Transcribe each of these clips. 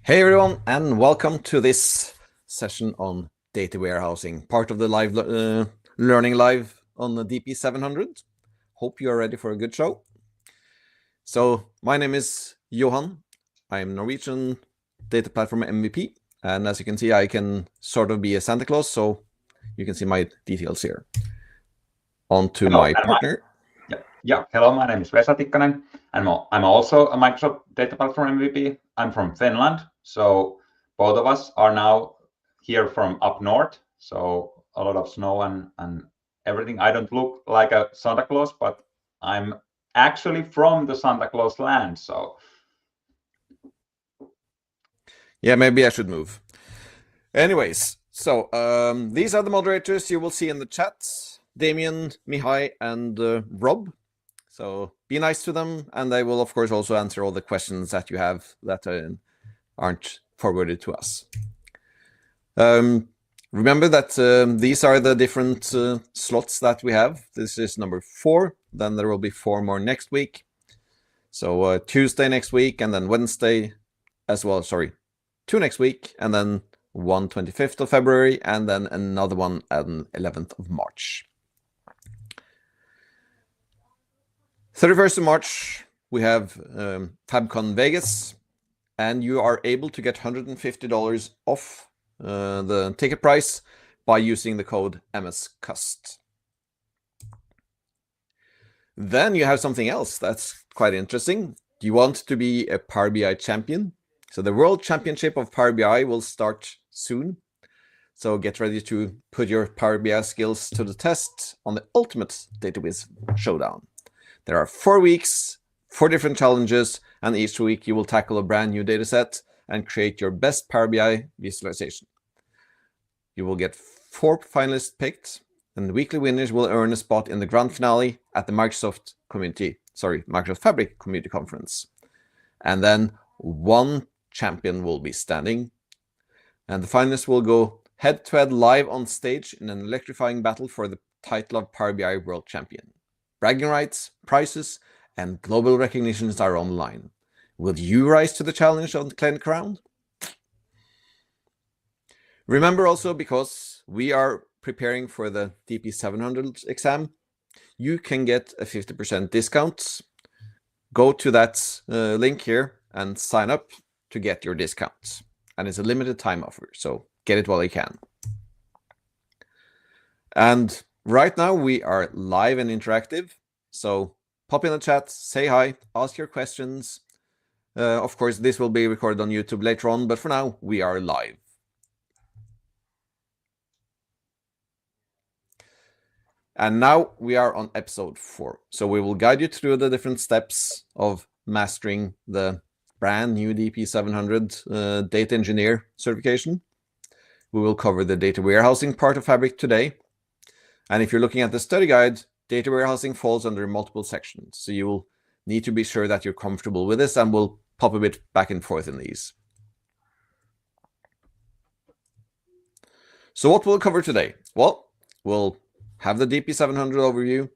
Hey everyone, and welcome to this session on data warehousing, part of the live learning live on the DP-700. Hope you are ready for a good show. So my name is Johan. I am Norwegian data platform MVP, and as you can see, I can sort of be a Santa Claus, so you can see my details here. On to my partner. Hello, my name is Vesa Tikkanen. I'm also a Microsoft Data Platform MVP. I'm from Finland, so both of us are now here from up north, so a lot of snow and everything. I don't look like a Santa Claus, but I'm actually from the Santa Claus land, so. Yeah, maybe I should move. Anyways, so these are the moderators you will see in the chat. Damien, Mihai, and Rob. So be nice to them, and they will, of course, also answer all the questions that you have that aren't forwarded to us. Remember that these are the different slots that we have. This is number 4. Then there will be 4 more next week. So Tuesday next week, and then Wednesday as well. Sorry, 2 next week, and then one 25th of February, and then another one on 11th of March. 31st of March, we have FabCon Vegas, and you are able to get $150 off the ticket price by using the code MSCUST. Then you have something else that's quite interesting. Do you want to be a Power BI champion? So the World Championship of Power BI will start soon. So get ready to put your Power BI skills to the test on the ultimate DataWiz showdown. There are 4 weeks, 4 different challenges, and each week you will tackle a brand new data set and create your best Power BI visualization. You will get 4 finalists picked, and the weekly winners will earn a spot in the grand finale at the Microsoft Fabric Community Conference. And then 1 champion will be standing, and the finalists will go head-to-head live on stage in an electrifying battle for the title of Power BI World Champion. Bragging rights, prizes, and global recognitions are online. Will you rise to the challenge and claim the crown? Remember also, because we are preparing for the DP-700 exam, you can get a 50% discount. Go to that link here and sign up to get your discount. And it's a limited time offer, so get it while you can. And right now we are live and interactive, so pop in the chat, say hi, ask your questions. Of course, this will be recorded on YouTube later on, but for now, we are live. And now we are on episode 4. So we will guide you through the different steps of mastering the brand new DP-700 data engineer certification. We will cover the data warehousing part of Fabric today. And if you're looking at the study guide, data warehousing falls under multiple sections. So you will need to be sure that you're comfortable with this, and we'll pop a bit back and forth in these. So what we'll cover today? Well, we'll have the DP-700 overview.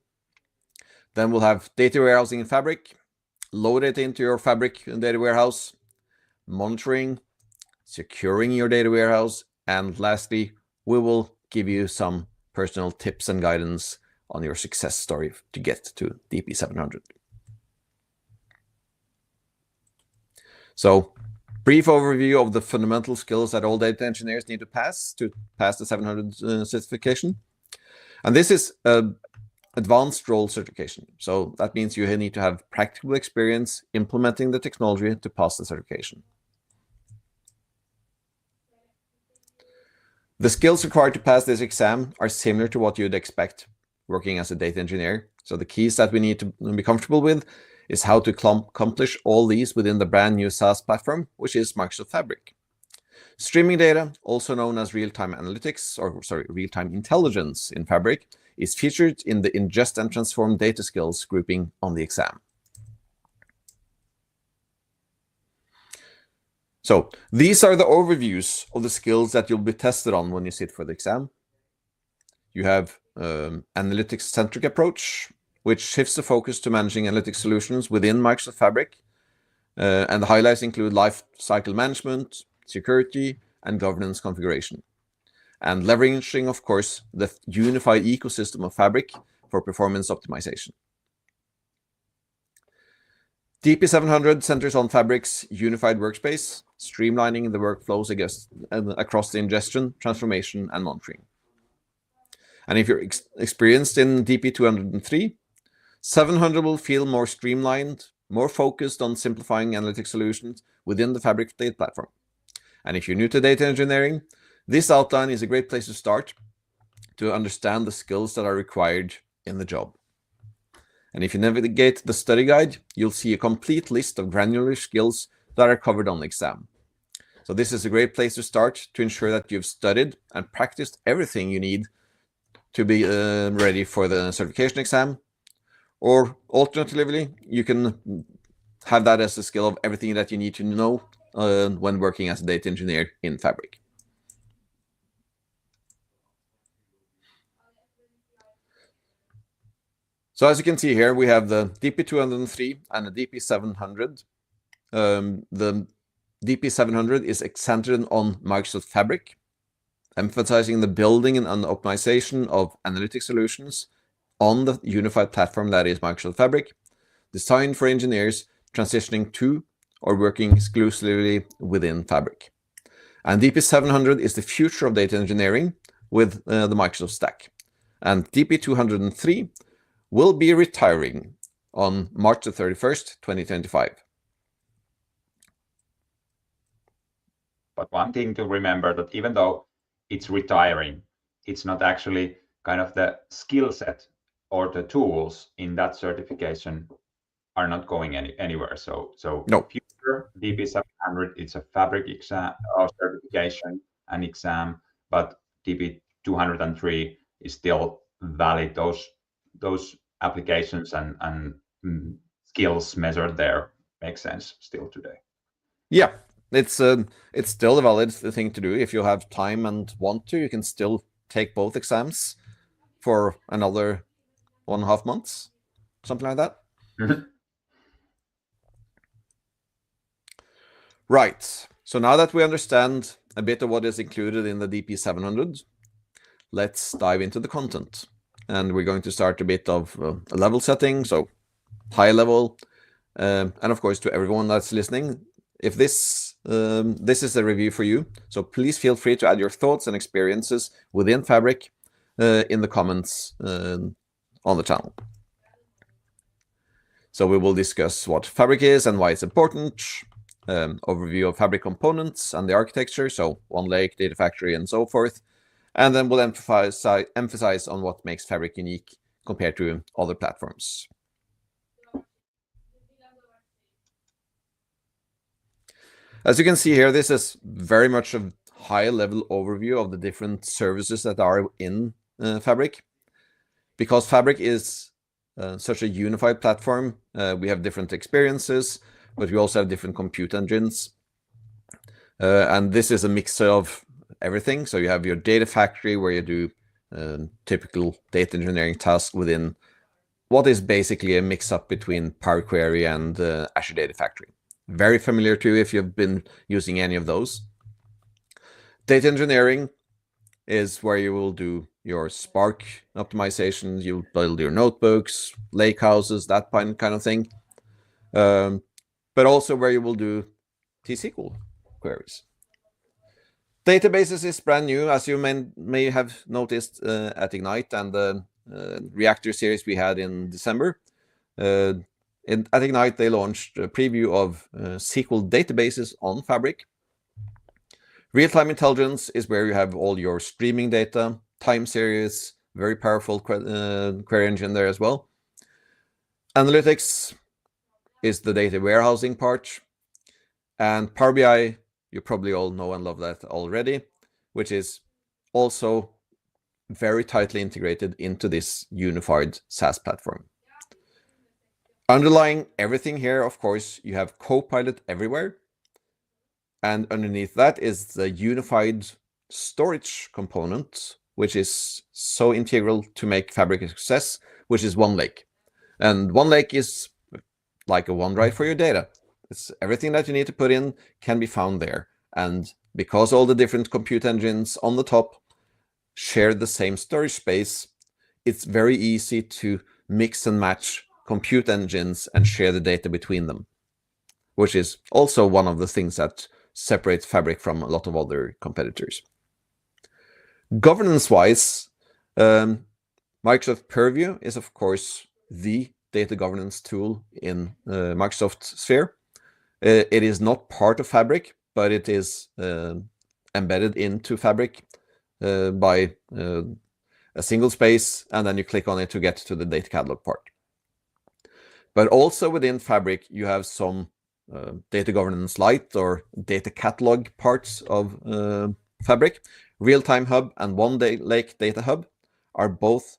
Then we'll have data warehousing in Fabric, load it into your Fabric data warehouse, monitoring, securing your data warehouse, and lastly, we will give you some personal tips and guidance on your success story to get to DP-700. So, brief overview of the fundamental skills that all data engineers need to pass the 700 certification. And this is an advanced role certification. So that means you need to have practical experience implementing the technology to pass the certification. The skills required to pass this exam are similar to what you'd expect working as a data engineer. So the keys that we need to be comfortable with is how to accomplish all these within the brand new SaaS platform, which is Microsoft Fabric. Streaming data, also known as real-time analytics, real-time intelligence in Fabric, is featured in the ingest and transform data skills grouping on the exam. So these are the overviews of the skills that you'll be tested on when you sit for the exam. You have analytics-centric approach, which shifts the focus to managing analytics solutions within Microsoft Fabric. And the highlights include life cycle management, security, and governance configuration. And leveraging, of course, the unified ecosystem of Fabric for performance optimization. DP-700 centers on Fabric's unified workspace, streamlining the workflows across the ingestion, transformation, and monitoring. And if you're experienced in DP-203, 700 will feel more streamlined, more focused on simplifying analytic solutions within the Fabric data platform. And if you're new to data engineering, this outline is a great place to start to understand the skills that are required in the job. And if you navigate the study guide, you'll see a complete list of granular skills that are covered on the exam. So this is a great place to start to ensure that you've studied and practiced everything you need to be ready for the certification exam. Or alternatively, you can have that as a skill of everything that you need to know when working as a data engineer in Fabric. So as you can see here, we have the DP-203 and the DP-700. The DP-700 is centered on Microsoft Fabric, emphasizing the building and optimization of analytic solutions on the unified platform that is Microsoft Fabric, designed for engineers transitioning to or working exclusively within Fabric. And DP-700 is the future of data engineering with the Microsoft stack. And DP-203 will be retiring on March the 31st, 2025. But one thing to remember that even though it's retiring, it's not actually kind of the skill set or the tools in that certification are not going anywhere. So no. Future DP-700, it's a Fabric exam or certification and exam, but DP-203 is still valid. Those applications and skills measured there make sense still today. Yeah, it's still a valid thing to do. If you have time and want to, you can still take both exams for another 1.5 months, something like that. Mm-hmm. Right. So now that we understand a bit of what is included in the DP-700, let's dive into the content. And we're going to start a bit of a level setting, so high level. And of course, to everyone that's listening, if this is a review for you, so please feel free to add your thoughts and experiences within Fabric in the comments on the channel. So we will discuss what Fabric is and why it's important, overview of Fabric components and the architecture, so One Lake, Data Factory, and so forth. And then we'll emphasize on what makes Fabric unique compared to other platforms. As you can see here, this is very much a high-level overview of the different services that are in Fabric. Because Fabric is such a unified platform, we have different experiences, but we also have different compute engines. And this is a mix of everything. So you have your data factory where you do typical data engineering tasks within what is basically a mix-up between Power Query and Azure Data Factory. Very familiar to you if you've been using any of those. Data engineering is where you will do your Spark optimizations, you build your notebooks, lake houses, that kind of thing. But also where you will do T-SQL queries. Databases is brand new, as you may have noticed at Ignite and the Reactor series we had in December. At Ignite, they launched a preview of SQL databases on Fabric. Real-time intelligence is where you have all your streaming data, time series, very powerful query engine there as well. Analytics is the data warehousing part. And Power BI, you probably all know and love that already, which is also very tightly integrated into this unified SaaS platform. Underlying everything here, of course, you have Copilot everywhere. And underneath that is the unified storage component, which is so integral to make Fabric a success, which is One Lake. And One Lake is like a OneDrive for your data. It's everything that you need to put in can be found there. And because all the different compute engines on the top share the same storage space, it's very easy to mix and match compute engines and share the data between them, which is also one of the things that separates Fabric from a lot of other competitors. Governance-wise, Microsoft Purview is, of course, the data governance tool in Microsoft Sphere. It is not part of Fabric, but it is embedded into Fabric by a single space, and then you click on it to get to the data catalog part. But also within Fabric, you have some data governance light or data catalog parts of Fabric. Real-time Hub and One Lake Data Hub are both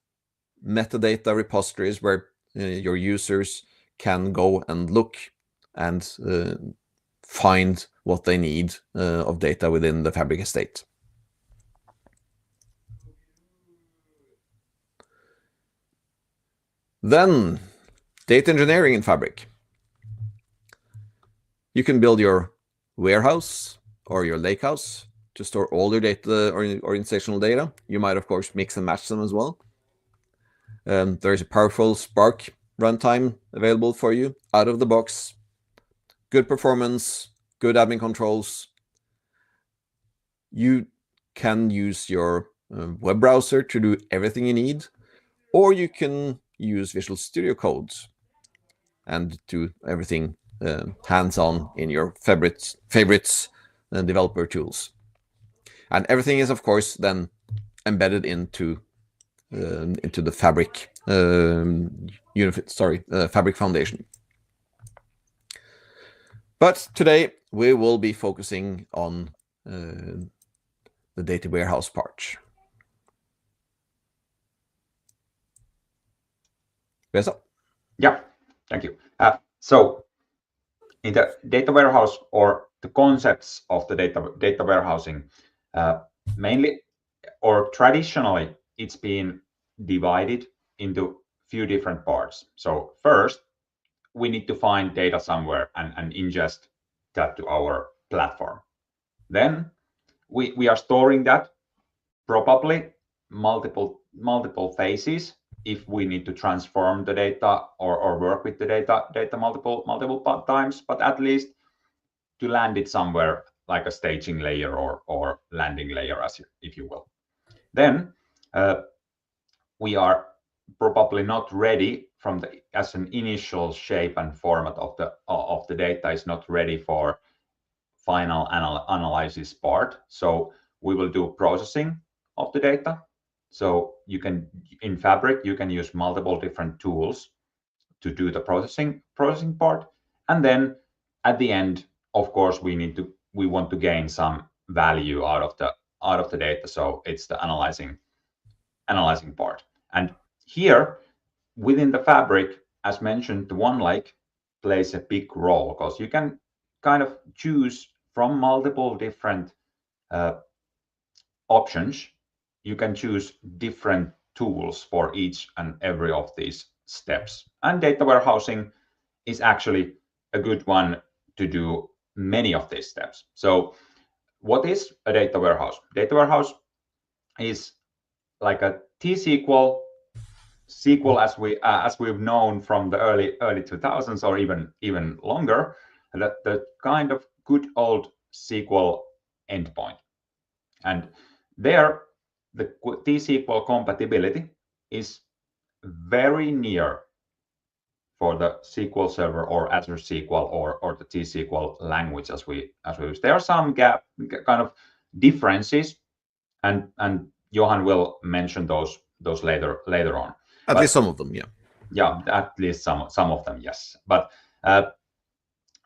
metadata repositories where your users can go and look and find what they need of data within the Fabric estate. Then, data engineering in Fabric. You can build your warehouse or your lakehouse to store all your data or organizational data. You might, of course, mix and match them as well. There is a powerful Spark runtime available for you out of the box. Good performance, good admin controls. You can use your web browser to do everything you need, or you can use Visual Studio Code and do everything hands-on in your favorites developer tools. And everything is, of course, then embedded into the Fabric Fabric Foundation. But today we will be focusing on the data warehouse part. Vesa? Yeah, thank you. So in the data warehouse, or the concepts of the data warehousing, mainly or traditionally, it's been divided into few different parts. So first, we need to find data somewhere and ingest that to our platform. Then we are storing that, probably multiple phases if we need to transform the data or work with the data multiple times, but at least to land it somewhere like a staging layer or landing layer, if you will. Then we are probably not ready as an initial shape and format of the data is not ready for final analysis part. So we will do processing of the data. So you can, in Fabric, you can use multiple different tools to do the processing part. And then at the end, of course, we want to gain some value out of the data. So it's the analyzing part. And here within the Fabric, as mentioned, the One Lake plays a big role, because you can kind of choose from multiple different options. You can choose different tools for each and every of these steps. And data warehousing is actually a good one to do many of these steps. So what is a data warehouse? Data warehouse is like a T-SQL as we've known from the early 2000s, or even longer, the kind of good old SQL endpoint. And there, the T-SQL compatibility is very near for the SQL Server or Azure SQL or the T-SQL language as we use. There are some kind of differences, and Johan will mention those later on. At least some of them, yeah. Yeah, at least some of them, yes. But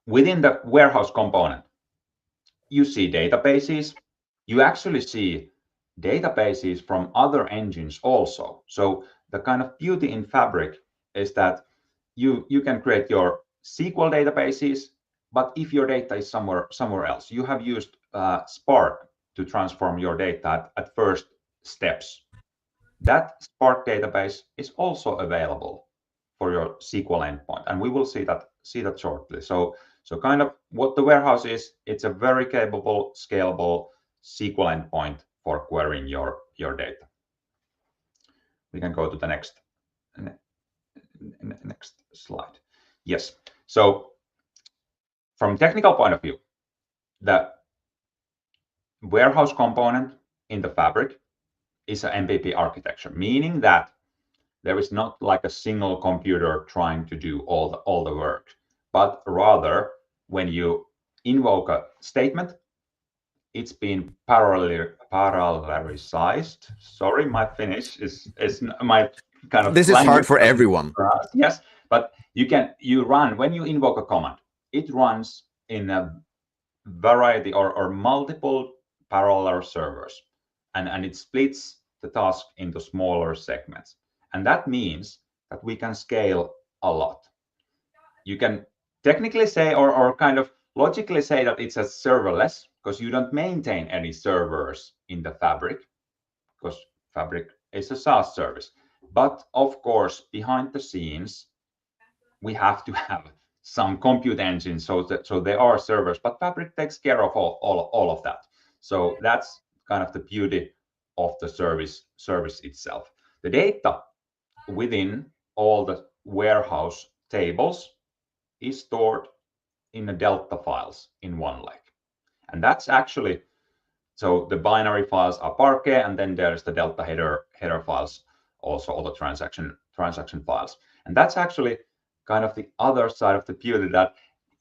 within the warehouse component, you see databases. You actually see databases from other engines also. So the kind of beauty in Fabric is that you can create your SQL databases, but if your data is somewhere else, you have used Spark to transform your data at first steps. That Spark database is also available for your SQL endpoint, and we will see that shortly. So So kind of what the warehouse is, it's a very capable, scalable SQL endpoint for querying your data. We can go to the next slide. Yes. So from technical point of view, the warehouse component in the Fabric is an MPP architecture, meaning that there is not like a single computer trying to do all the work, but rather when you invoke a statement, it's been parallelized. Sorry, my Finnish is my kind of. This is hard for everyone. Yes, but you run when you invoke a command. It runs in a variety or multiple parallel servers, and it splits the task into smaller segments. And that means that we can scale a lot. You can technically say, or kind of logically say that it's a serverless, because you don't maintain any servers in the Fabric, because Fabric is a SaaS service. But of course, behind the scenes, we have to have some compute engines, so there are servers, but Fabric takes care of all of that. So that's kind of the beauty of the service itself. The data within all the warehouse tables is stored in the Delta files in OneLake. And that's actually, so the binary files are Parquet, and then there's the Delta header files, also all the transaction files. And that's actually kind of the other side of the beauty, that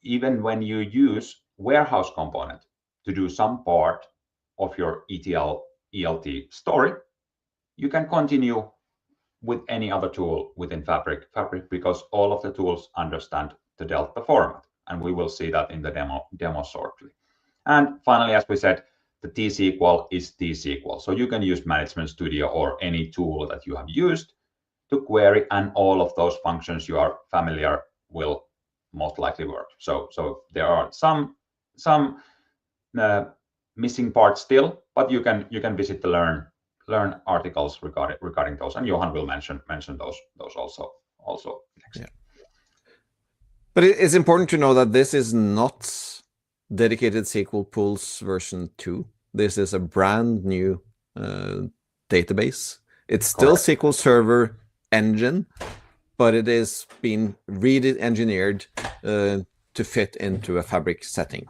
even when you use warehouse component to do some part of your ETL ELT story, you can continue with any other tool within Fabric, because all of the tools understand the Delta format, and we will see that in the demo shortly. And finally, as we said, the T-SQL is T-SQL. So you can use Management Studio or any tool that you have used to query, and all of those functions you are familiar will most likely work. So there are some missing parts still, but you can visit the learn articles regarding those, and Johan will mention those also next. Yeah. But it's important to know that this is not dedicated SQL pools version 2. This is a brand new database. It's still SQL Server engine, but it is being re-engineered to fit into a Fabric setting.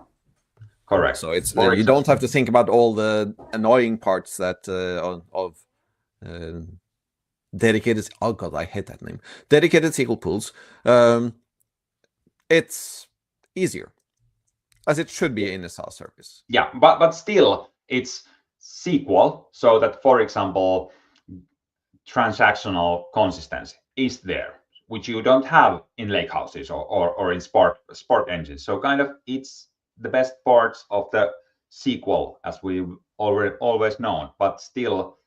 Correct. So it's you don't have to think about all the annoying parts that of dedicated. Oh God, I hate that name. Dedicated SQL pools. It's easier, as it should be in a SaaS service. Yeah, but still, it's SQL, so that, for example, transactional consistency is there, which you don't have in lakehouses or in sport engines. So kind of it's the best parts of the SQL, as we always known, but still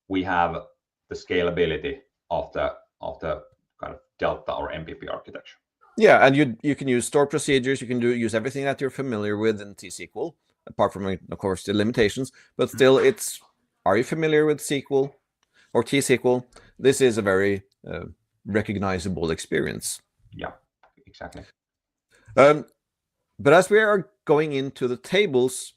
we have the scalability of the kind of Delta or MPP architecture. Yeah, and you can use stored procedures. You can use everything that you're familiar with in T-SQL, apart from, of course, the limitations. But still, are you familiar with SQL or T-SQL? This is a very recognizable experience. Yeah, exactly. But as we are going into the tables,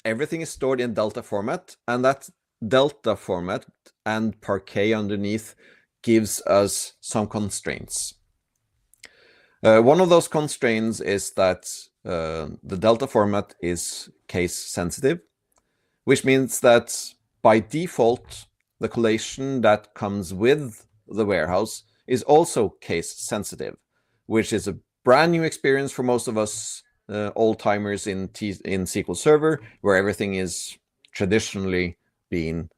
everything is stored in Delta format, and that Delta format and Parquet underneath gives us some constraints. One of those constraints is that the Delta format is case sensitive, which means that by default, the collation that comes with the warehouse is also case sensitive, which is a brand new experience for most of us old-timers in SQL Server, where everything is traditionally being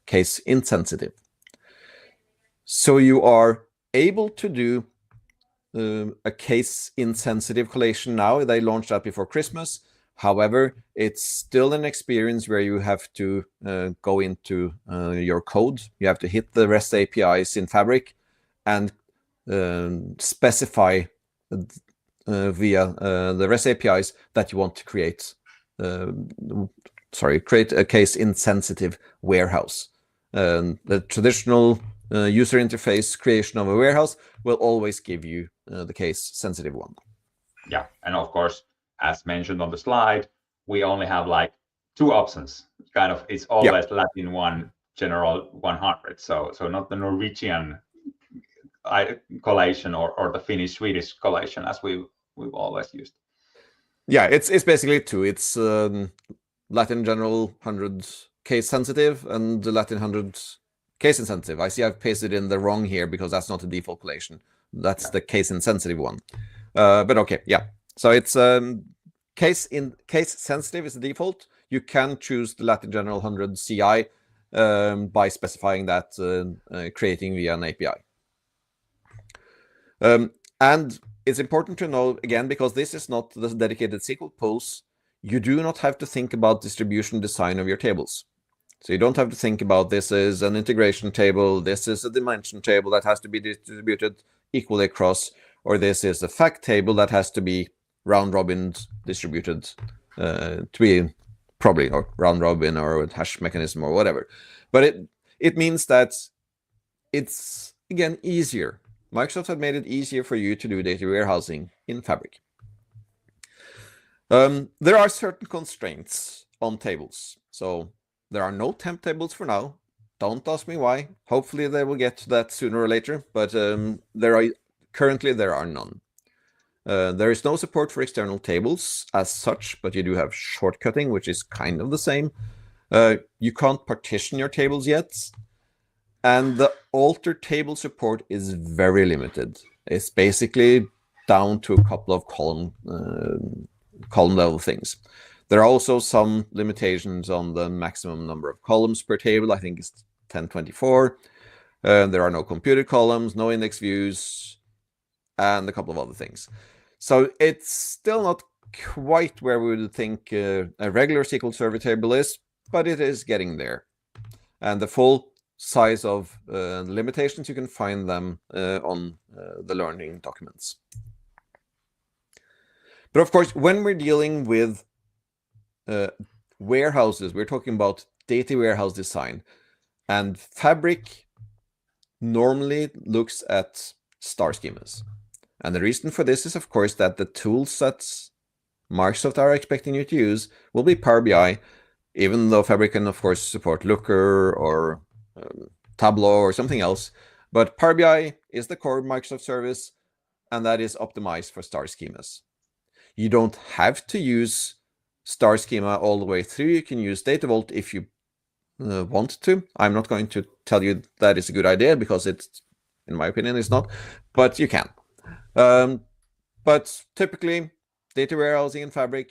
case insensitive. So you are able to do a case insensitive collation now. They launched that before Christmas. However, it's still an experience where you have to go into your code. You have to hit the REST APIs in Fabric and specify via the REST APIs that you want to create a case insensitive warehouse. The traditional user interface creation of a warehouse will always give you the case sensitive one. Yeah, and of course, as mentioned on the slide, we only have like two options. Kind of, it's always Latin 1, general 100. So not the Norwegian collation or the Finnish Swedish collation as we've always used. Yeah, it's basically two. It's Latin general 100 case sensitive and the Latin 100 case insensitive. I see I've pasted in the wrong here because that's not the default collation. That's the case insensitive one. But okay, yeah. So it's case sensitive is the default. You can choose the Latin general 100 CI by specifying that creating via an API. And it's important to know, again, because this is not the dedicated SQL pools, you do not have to think about distribution design of your tables. So you don't have to think about this is an integration table, this is a dimension table that has to be distributed equally across, or this is a fact table that has to be round robin distributed to be probably or round robin or hash mechanism or whatever. But it means that it's, again, easier. Microsoft had made it easier for you to do data warehousing in Fabric. There are certain constraints on tables. So there are no temp tables for now. Don't ask me why. Hopefully they will get to that sooner or later, but currently there are none. There is no support for external tables as such, but you do have shortcutting, which is kind of the same. You can't partition your tables yet. And the alter table support is very limited. It's basically down to a couple of column level things. There are also some limitations on the maximum number of columns per table. I think it's 1024. There are no computed columns, no index views, and a couple of other things. So it's still not quite where we would think a regular SQL Server table is, but it is getting there. And the full size of limitations, you can find them on the learning documents. But of course, when we're dealing with warehouses, we're talking about data warehouse design. And Fabric normally looks at star schemas. And the reason for this is, of course, that the tools that Microsoft are expecting you to use will be Power BI, even though Fabric can, of course, support Looker or Tableau or something else. But Power BI is the core Microsoft service, and that is optimized for star schemas. You don't have to use star schema all the way through. You can use Data Vault if you want to. I'm not going to tell you that is a good idea because it's, in my opinion, it's not, but you can. But typically, data warehousing in Fabric,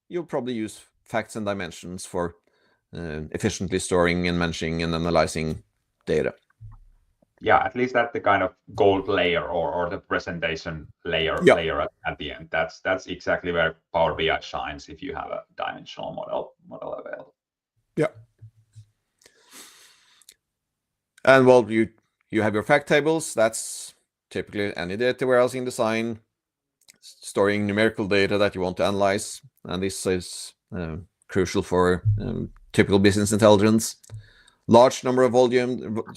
you'll probably use facts and dimensions for efficiently storing and managing and analyzing data. Yeah, at least at the kind of gold layer or the presentation layer at the end. That's exactly where Power BI shines if you have a dimensional model available. Yeah. And well, you have your fact tables. That's typically any data warehousing design, storing numerical data that you want to analyze. And this is crucial for typical business intelligence. Large volume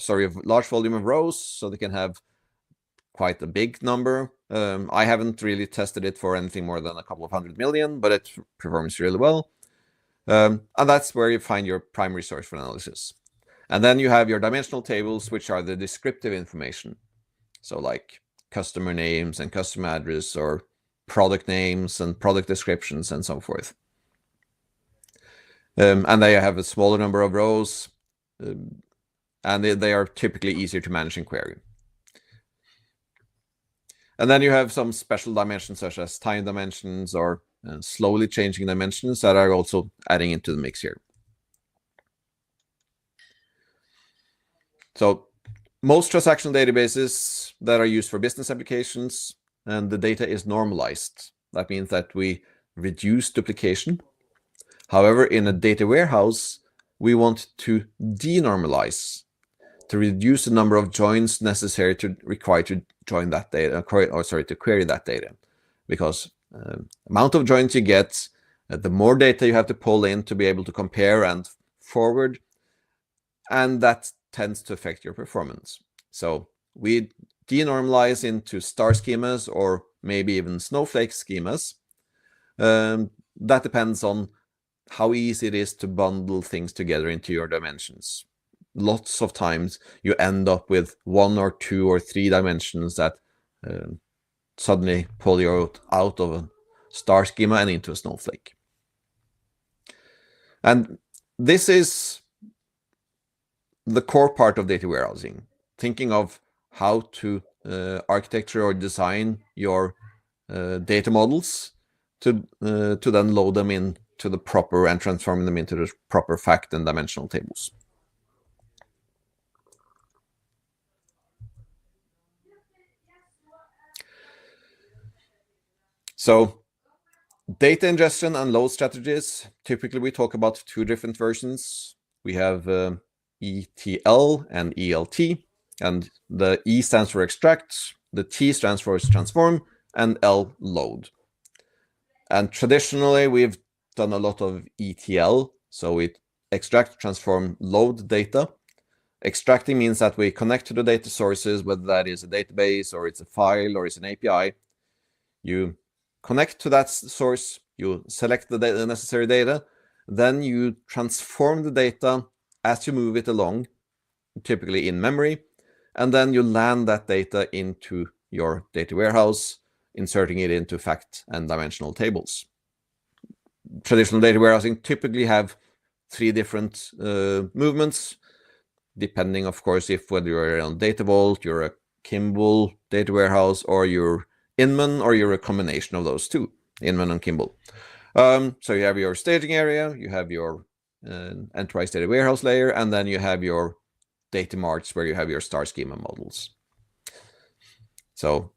of rows, so they can have quite a big number. I haven't really tested it for anything more than a couple of 100 million, but it performs really well. And that's where you find your primary source for analysis. And then you have your dimensional tables, which are the descriptive information. So like customer names and customer address, or product names and product descriptions and so forth. And they have a smaller number of rows, and they are typically easier to manage and query. And then you have some special dimensions such as time dimensions or slowly changing dimensions that are also adding into the mix here. So most transactional databases that are used for business applications, and the data is normalized. That means that we reduce duplication. However, in a data warehouse, we want to denormalize, to reduce the number of joins necessary to join that data, to query that data. Because amount of joins you get, the more data you have to pull in to be able to compare and forward, and that tends to affect your performance. So we denormalize into star schemas or maybe even Snowflake schemas. That depends on how easy it is to bundle things together into your dimensions. Lots of times you end up with 1 or 2 or 3 dimensions that suddenly pull you out of a star schema and into a Snowflake. And this is the core part of data warehousing, thinking of how to architecture or design your data models to then load them into the proper and transform them into the proper fact and dimensional tables. So data ingestion and load strategies, typically we talk about 2 different versions. We have ETL and ELT, and the E stands for extract, the T stands for transform, and L load. And traditionally we've done a lot of ETL, so we extract, transform, load data. Extracting means that we connect to the data sources, whether that is a database or it's a file or it's an API. You connect to that source, you select the necessary data, then you transform the data as you move it along, typically in memory, and then you land that data into your data warehouse, inserting it into fact and dimensional tables. Traditional data warehousing typically have 3 different movements, depending, of course, if whether you're on Data Vault, you're a Kimball data warehouse, or you're Inman, or you're a combination of those 2, Inman and Kimball. So you have your staging area, you have your enterprise data warehouse layer, and then you have your data marts where you have your star schema models. So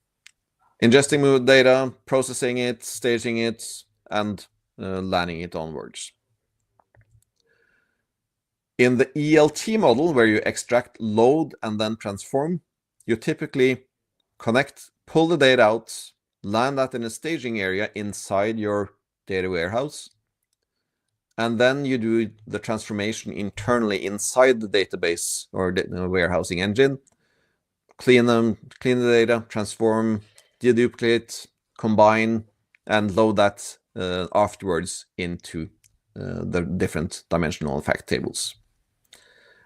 ingesting data, processing it, staging it, and landing it onwards. In the ELT model, where you extract, load, and then transform, you typically connect, pull the data out, land that in a staging area inside your data warehouse, and then you do the transformation internally inside the database or the warehousing engine, clean the data, transform, deduplicate, combine, and load that afterwards into the different dimensional fact tables.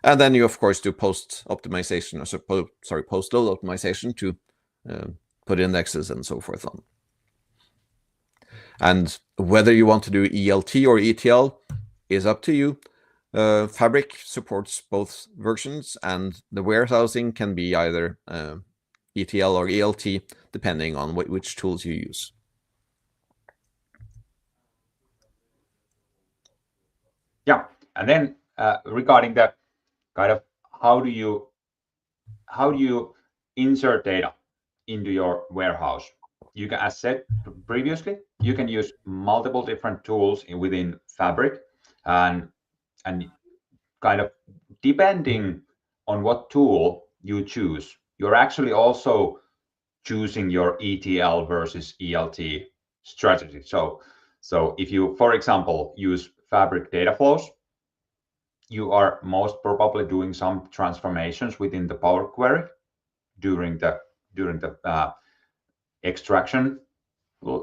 And then you, of course, do post-load optimization to put indexes and so forth on. And whether you want to do ELT or ETL is up to you. Fabric supports both versions, and the warehousing can be either ETL or ELT, depending on which tools you use. Yeah, and then regarding that, kind of how do you insert data into your warehouse? You can, as said previously, you can use multiple different tools within Fabric, and kind of depending on what tool you choose, you're actually also choosing your ETL versus ELT strategy. So if you, for example, use Fabric data flows, you are most probably doing some transformations within the Power Query during the extraction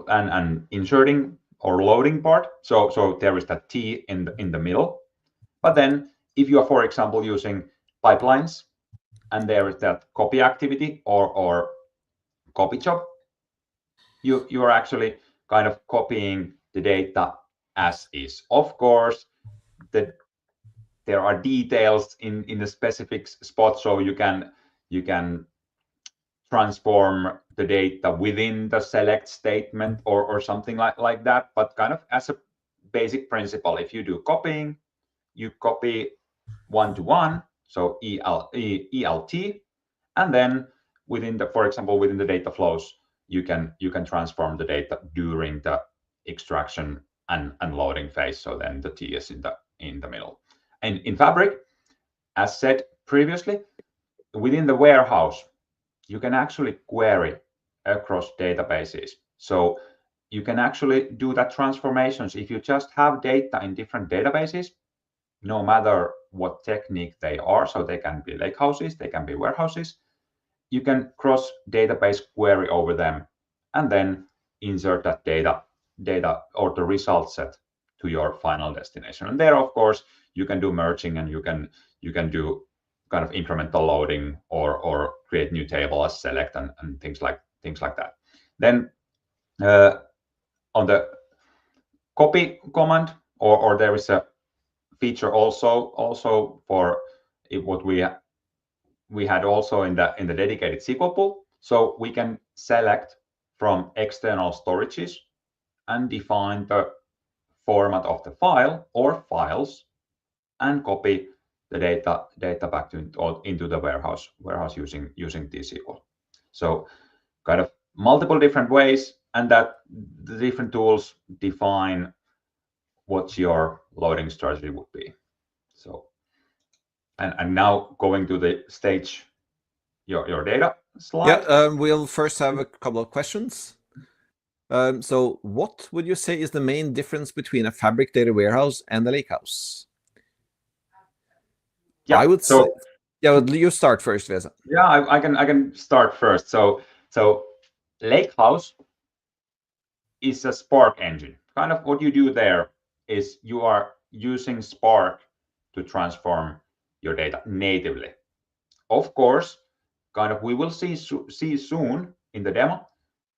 and inserting or loading part. So there is that T in the middle. But then if you are, for example, using pipelines, and there is that copy activity or copy job, you are actually kind of copying the data as is. Of course, there are details in the specific spot, so you can transform the data within the select statement or something like that. But kind of as a basic principle, if you do copying, you copy 1-to-1, so ELT, and then within the, for example, within the data flows, you can transform the data during the extraction and loading phase. So then the T is in the middle. And in Fabric, as said previously, within the warehouse, you can actually query across databases. So you can actually do that transformations if you just have data in different databases, no matter what technique they are. So they can be lakehouses, they can be warehouses. You can cross database query over them and then insert that data or the result set to your final destination. And there, of course, you can do merging, and you can do kind of incremental loading or create new table as select and things like that. Then on the copy command, or there is a feature also for what we had also in the dedicated SQL pool. So we can select from external storages and define the format of the file or files and copy the data back into the warehouse using T-SQL. So kind of multiple different ways, and that the different tools define what your loading strategy would be. So and now going to the stage your data slide. Yeah, we'll first have a couple of questions. So what would you say is the main difference between a Fabric data warehouse and a lakehouse? Yeah, I would say, yeah, you start first, Vesa. Yeah, I can start first. So lakehouse is a Spark engine. Kind of what you do there is you are using Spark to transform your data natively. Of course, kind of we will see soon in the demo,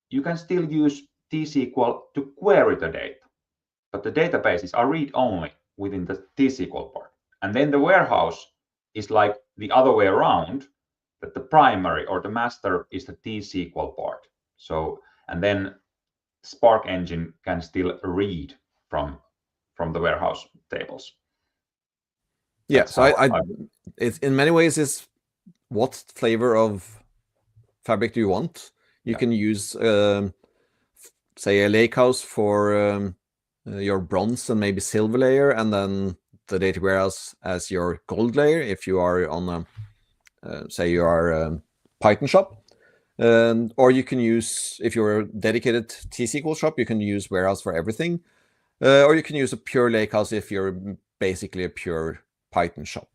you can still use T-SQL to query the data, but the databases are read-only within the T-SQL part. And then the warehouse is like the other way around, that the primary or the master is the T-SQL part. So, and then Spark engine can still read from the warehouse tables. Yeah, so it's in many ways is what flavor of Fabric do you want? You can use, say, a lakehouse for your bronze and maybe silver layer, and then the data warehouse as your gold layer if you are on a, say you are a Python shop. Or you can use, if you're a dedicated T-SQL shop, you can use warehouse for everything. Or you can use a pure lakehouse if you're basically a pure Python shop.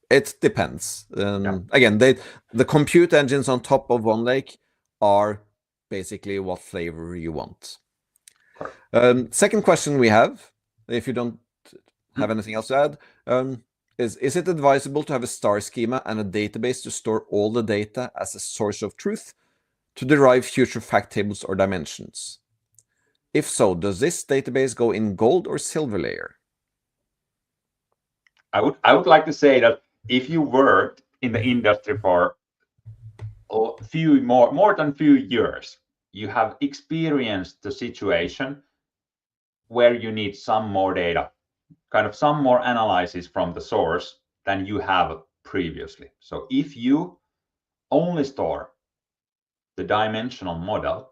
It depends. Again, the compute engines on top of OneLake are basically what flavor you want. Second question we have, if you don't have anything else to add, is it advisable to have a star schema and a database to store all the data as a source of truth to derive future fact tables or dimensions? If so, does this database go in gold or silver layer? I would like to say that if you worked in the industry for a few more than few years, you have experienced the situation where you need some more data, kind of some more analysis from the source than you have previously. So if you only store the dimensional model,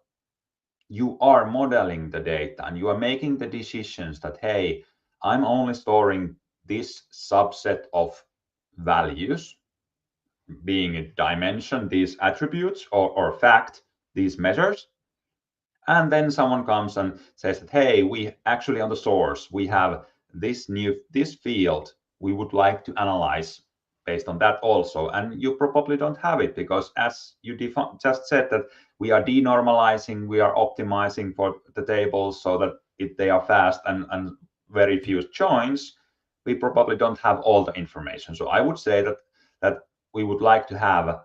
you are modeling the data and you are making the decisions that, hey, I'm only storing this subset of values, being a dimension, these attributes, or fact, these measures. And then someone comes and says that, hey, we actually on the source, we have this field we would like to analyze based on that also. And you probably don't have it because, as you just said, that we are denormalizing, we are optimizing for the tables so that they are fast and very few joins. We probably don't have all the information. So I would say that we would like to have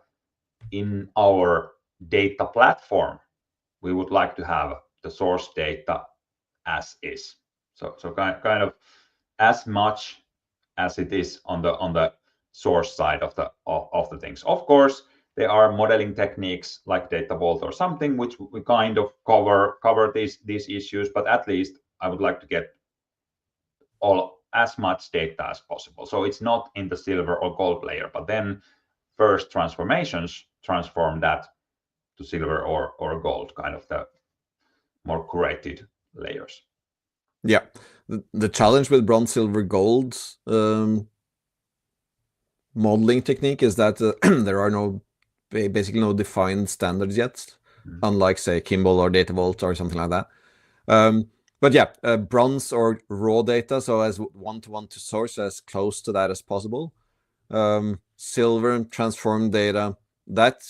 in our data platform, we would like to have the source data as is. So kind of as much as it is on the source side of the things. Of course, there are modeling techniques like Data Vault or something which we kind of cover these issues, but at least I would like to get as much data as possible. So it's not in the silver or gold layer, but then first transformations transform that to silver or gold, kind of the more curated layers. Yeah, the challenge with bronze, silver, gold modeling technique is that there are basically no defined standards yet, unlike, say, Kimball or Data Vault or something like that. But yeah, bronze or raw data, so as one-to-one to source, as close to that as possible. Silver and transformed data, that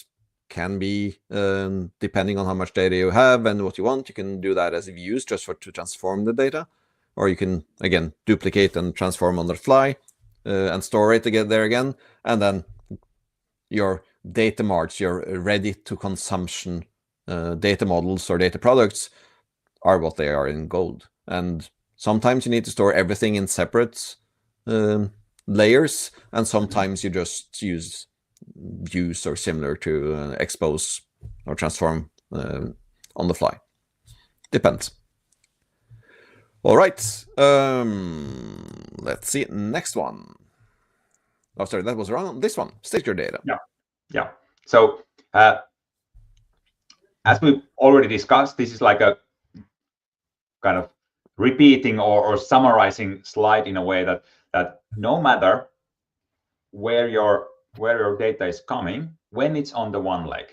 can be, depending on how much data you have and what you want, you can do that as views just to transform the data. Or you can, again, duplicate and transform on the fly and store it again there again. And then your data marts, your ready to consumption data models or data products are what they are in gold. And sometimes you need to store everything in separate layers, and sometimes you just use views or similar to expose or transform on the fly. Depends. All right, let's see, next one. Oh, sorry, that was wrong. This one, state your data. Yeah. So as we already discussed, this is like a kind of repeating or summarizing slide in a way that no matter where your data is coming, when it's on the one leg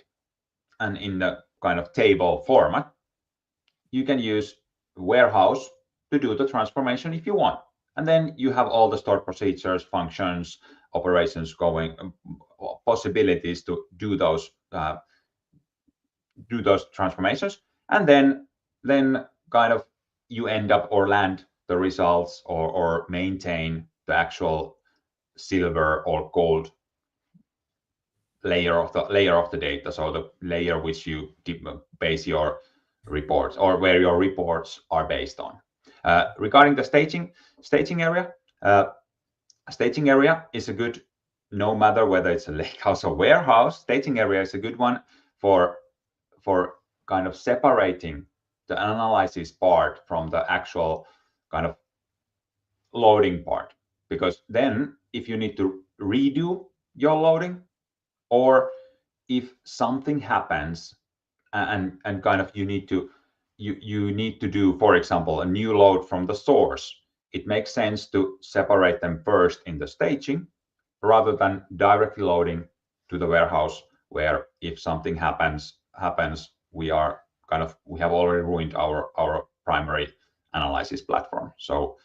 and in the kind of table format, you can use warehouse to do the transformation if you want. And then you have all the stored procedures, functions, operations going, possibilities to do those transformations. And then kind of you end up or land the results or maintain the actual silver or gold layer of the data. So the layer which you base your reports, or where your reports are based on. Regarding the staging area, staging area is a good, no matter whether it's a lakehouse or warehouse, staging area is a good one for kind of separating the analysis part from the actual kind of loading part. Because then if you need to redo your loading, or if something happens and kind of you need to do, for example, a new load from the source, it makes sense to separate them first in the staging rather than directly loading to the warehouse, where if something happens, we have already ruined our primary analysis platform. So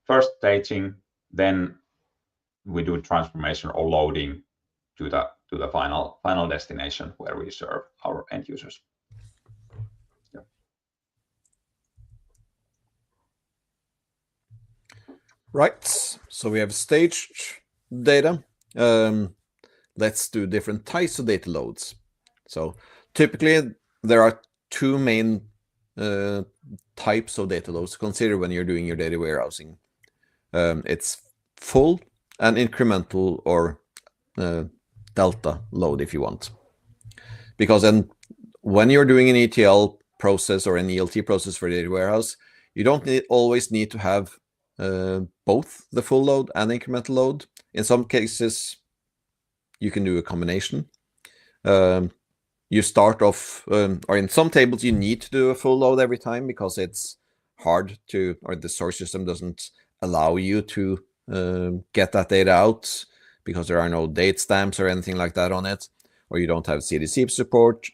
first staging, then we do transformation or loading to the final destination where we serve our end users. Yeah. Right, so we have staged data. Let's do different types of data loads. So typically there are two main types of data loads to consider when you're doing your data warehousing. It's full and incremental, or delta load if you want. Because then when you're doing an ETL process or an ELT process for data warehouse, you don't always need to have both the full load and incremental load. In some cases, you can do a combination. You start off, or in some tables, you need to do a full load every time because it's hard to, or the source system doesn't allow you to get that data out because there are no date stamps or anything like that on it, or you don't have CDC support.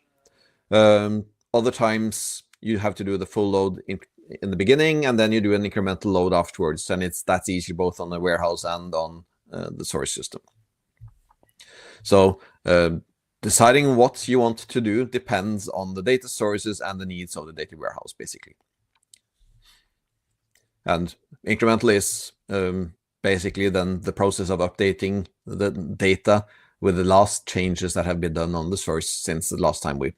Other times you have to do the full load in the beginning, and then you do an incremental load afterwards, and that's easy both on the warehouse and on the source system. So deciding what you want to do depends on the data sources and the needs of the data warehouse, basically. And incremental is basically then the process of updating the data with the last changes that have been done on the source since the last time we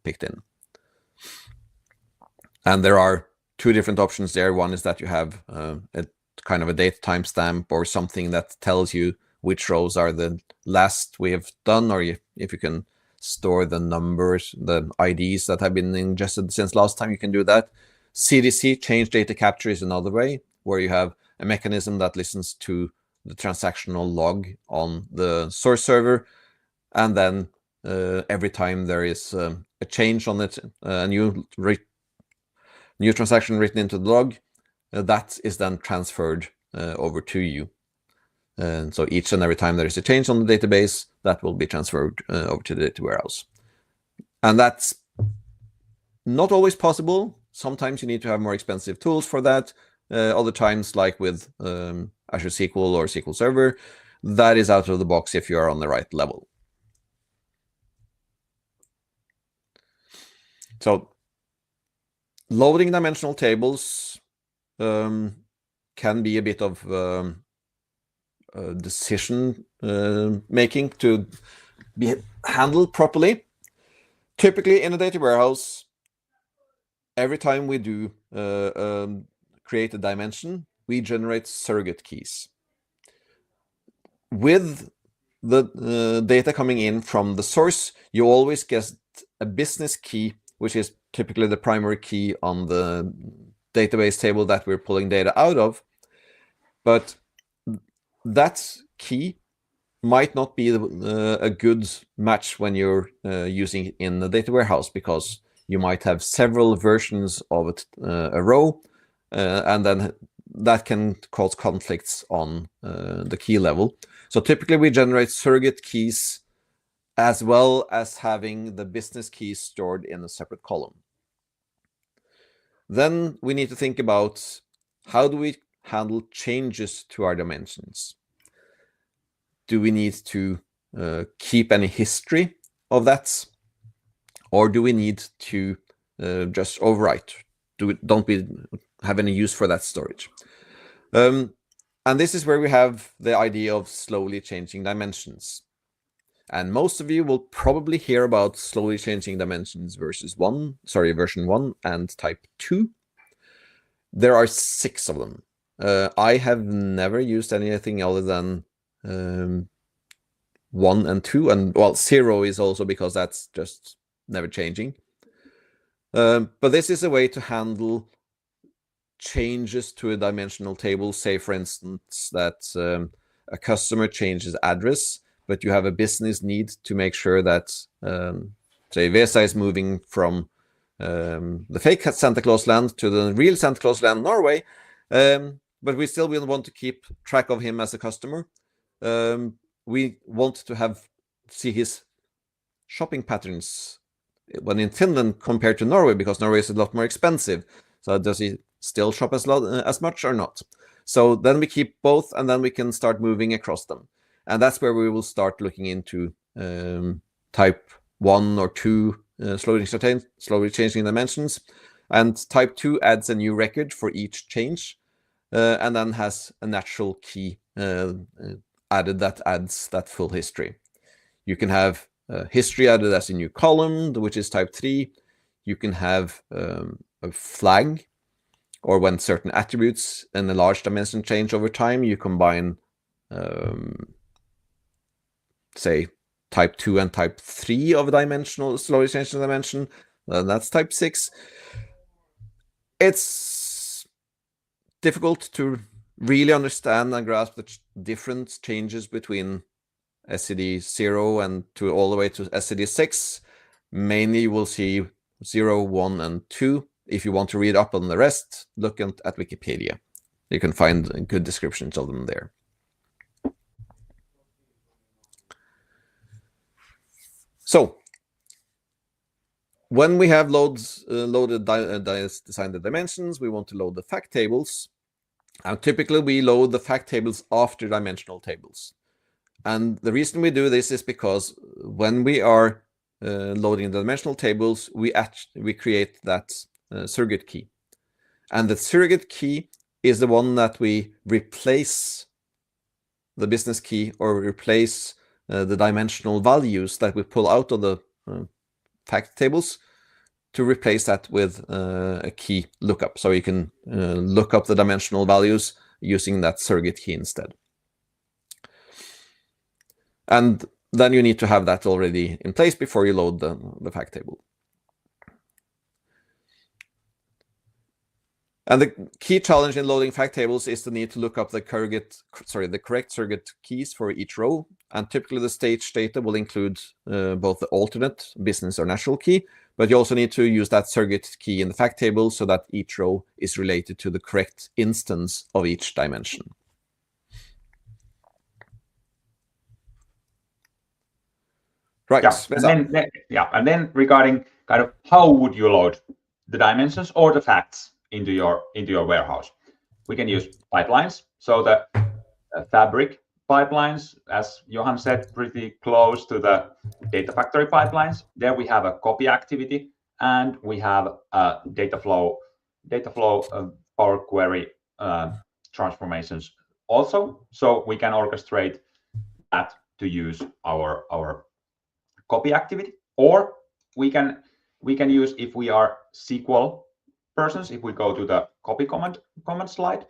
picked in. And there are two different options there. One is that you have a kind of a date timestamp or something that tells you which rows are the last we have done, or if you can store the numbers, the IDs that have been ingested since last time, you can do that. CDC, change data capture, is another way, where you have a mechanism that listens to the transactional log on the source server, and then every time there is a change on it, a new transaction written into the log, that is then transferred over to you. And so each and every time there is a change on the database, that will be transferred over to the data warehouse. And that's not always possible. Sometimes you need to have more expensive tools for that. Other times, like with Azure SQL or SQL Server, that is out of the box if you are on the right level. So loading dimensional tables can be a bit of decision making to be handled properly. Typically in a data warehouse, every time we do create a dimension, we generate surrogate keys. With the data coming in from the source, you always get a business key, which is typically the primary key on the database table that we're pulling data out of. But that key might not be a good match when you're using it in the data warehouse, because you might have several versions of it, a row, and then that can cause conflicts on the key level. So typically we generate surrogate keys as well as having the business keys stored in a separate column. Then we need to think about, how do we handle changes to our dimensions? Do we need to keep any history of that? Or do we need to just overwrite? Don't we have any use for that storage? And this is where we have the idea of slowly changing dimensions. And most of you will probably hear about slowly changing dimensions version 1 and type 2. There are 6 of them. I have never used anything other than 1 and 2, and well, 0 is also because that's just never changing. But this is a way to handle changes to a dimensional table. Say, for instance, that a customer changes address, but you have a business need to make sure that, say, Vesa is moving from the fake Santa Claus land to the real Santa Claus land, Norway, but we still will want to keep track of him as a customer. We want to see his shopping patterns when in Finland compared to Norway, because Norway is a lot more expensive. So does he still shop as much or not? So then we keep both, and then we can start moving across them. And that's where we will start looking into type 1 or 2 slowly changing dimensions. And type 2 adds a new record for each change, and then has a natural key added that adds that full history. You can have history added as a new column, which is type 3. You can have a flag, or when certain attributes in a large dimension change over time, you combine, say, type 2 and type 3 of a dimensional slowly changing dimension. That's type 6. It's difficult to really understand and grasp the different changes between SCD 0 and all the way to SCD 6. Mainly you will see 0, 1, and 2. If you want to read up on the rest, look at Wikipedia. You can find good descriptions of them there. So when we have designed the dimensions, we want to load the fact tables. And typically we load the fact tables after dimensional tables. And the reason we do this is because when we are loading the dimensional tables, we create that surrogate key. And the surrogate key is the one that we replace the business key, or replace the dimensional values that we pull out of the fact tables, to replace that with a key lookup. So you can look up the dimensional values using that surrogate key instead. And then you need to have that already in place before you load the fact table. And the key challenge in loading fact tables is the need to look up the correct surrogate keys for each row. And typically the stage data will include both the alternate, business, or natural key, but you also need to use that surrogate key in the fact table so that each row is related to the correct instance of each dimension. Right. Yeah, and then regarding kind of how would you load the dimensions or the facts into your warehouse? We can use pipelines. So the Fabric pipelines, as Johan said, pretty close to the data factory pipelines. There we have a copy activity, and we have data flow Power Query transformations also, so we can orchestrate that to use our copy activity, or we can use, if we are SQL persons, if we go to the copy command slide,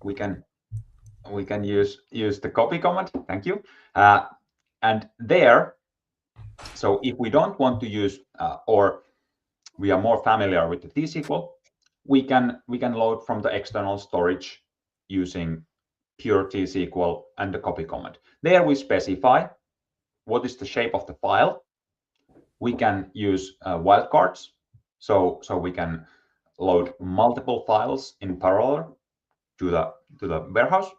we can use the copy command. Thank you. And there, so if we don't want to use or we are more familiar with the T-SQL, we can load from the external storage using pure T-SQL and the copy command. There we specify what is the shape of the file. We can use wildcards, so we can load multiple files in parallel to the warehouse.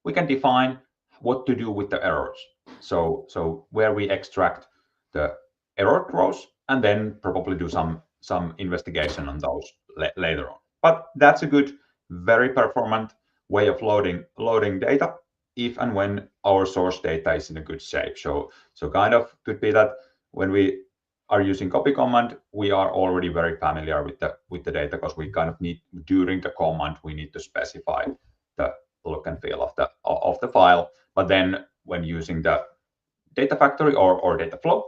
We can define what to do with the errors, so where we extract the error rows and then probably do some investigation on those later on. But that's a good, very performant way of loading data if and when our source data is in a good shape. So kind of could be that when we are using copy command, we are already very familiar with the data, because we kind of need, during the command, we need to specify the look and feel of the file. But then when using the data factory or data flow,